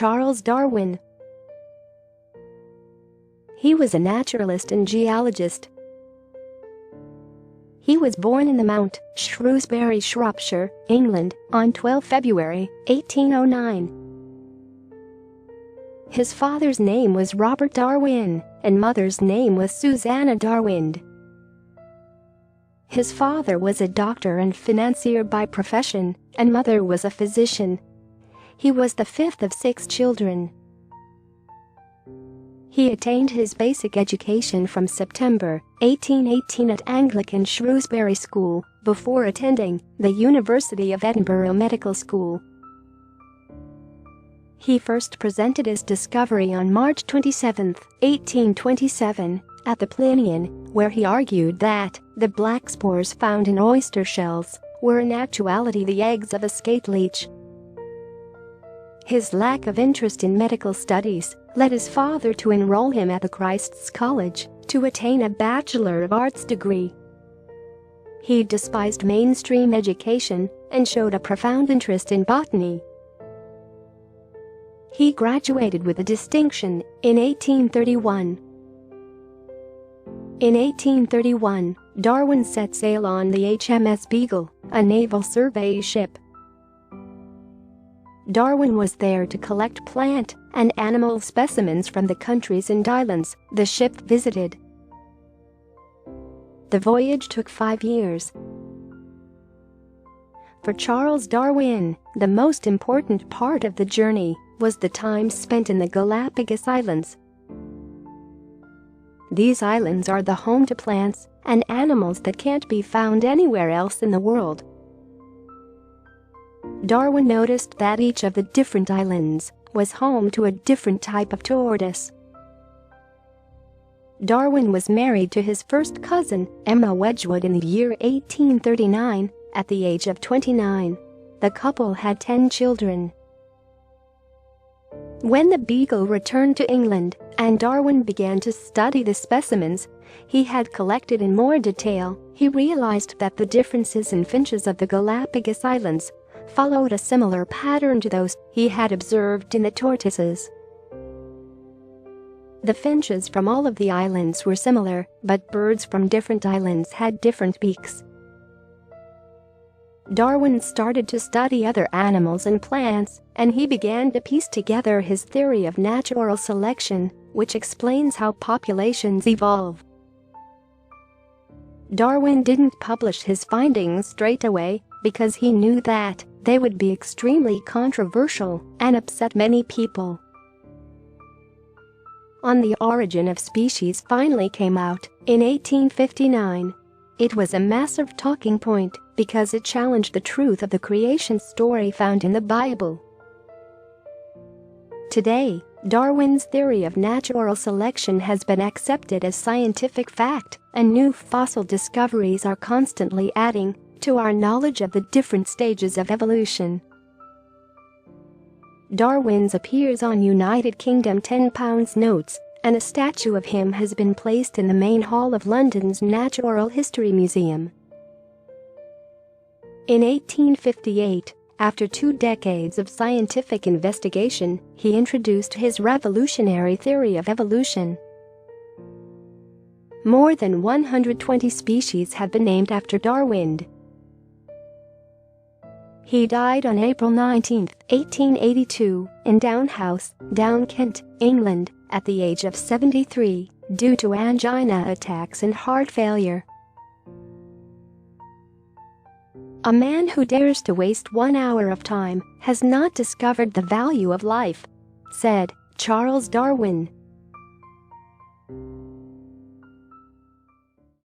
Charles Darwin. He was a naturalist and geologist. He was born in the Mount, Shrewsbury, Shropshire, England, on 12 February 1809. His father's name was Robert Darwin, and mother's name was Susanna Darwin. His father was a doctor and financier by profession, and mother was a physician. He was the fifth of 6 children. He attained his basic education from September 1818 at Anglican Shrewsbury School, before attending the University of Edinburgh Medical School. He first presented his discovery on March 27, 1827, at the Plinian, where he argued that the black spores found in oyster shells were in actuality the eggs of a skate leech. His lack of interest in medical studies led his father to enroll him at the Christ's College to attain a Bachelor of Arts degree. He despised mainstream education and showed a profound interest in botany. He graduated with a distinction in 1831. In 1831, Darwin set sail on the HMS Beagle, a naval survey ship. Darwin was there to collect plant and animal specimens from the countries and islands the ship visited. The voyage took 5 years. For Charles Darwin, the most important part of the journey was the time spent in the Galapagos Islands. These islands are the home to plants and animals that can't be found anywhere else in the world. Darwin noticed that each of the different islands was home to a different type of tortoise. Darwin was married to his first cousin, Emma Wedgwood, in the year 1839, at the age of 29. The couple had 10 children. When the Beagle returned to England and Darwin began to study the specimens he had collected in more detail, he realized that the differences in finches of the Galapagos Islands followed a similar pattern to those he had observed in the tortoises. The finches from all of the islands were similar, but birds from different islands had different beaks. Darwin started to study other animals and plants, and he began to piece together his theory of natural selection, which explains how populations evolve. Darwin didn't publish his findings straight away because he knew that they would be extremely controversial and upset many people. On the Origin of Species finally came out in 1859. It was a massive talking point because it challenged the truth of the creation story found in the Bible. Today, Darwin's theory of natural selection has been accepted as scientific fact, and new fossil discoveries are constantly adding to our knowledge of the different stages of evolution. Darwin's appears on United Kingdom £10 notes, and a statue of him has been placed in the main hall of London's Natural History Museum. In 1858, after 2 decades of scientific investigation, he introduced his revolutionary theory of evolution. More than 120 species have been named after Darwin. He died on April 19, 1882, in Down House, Down, Kent, England, at the age of 73, due to angina attacks and heart failure. A man who dares to waste 1 hour of time has not discovered the value of life, said Charles Darwin.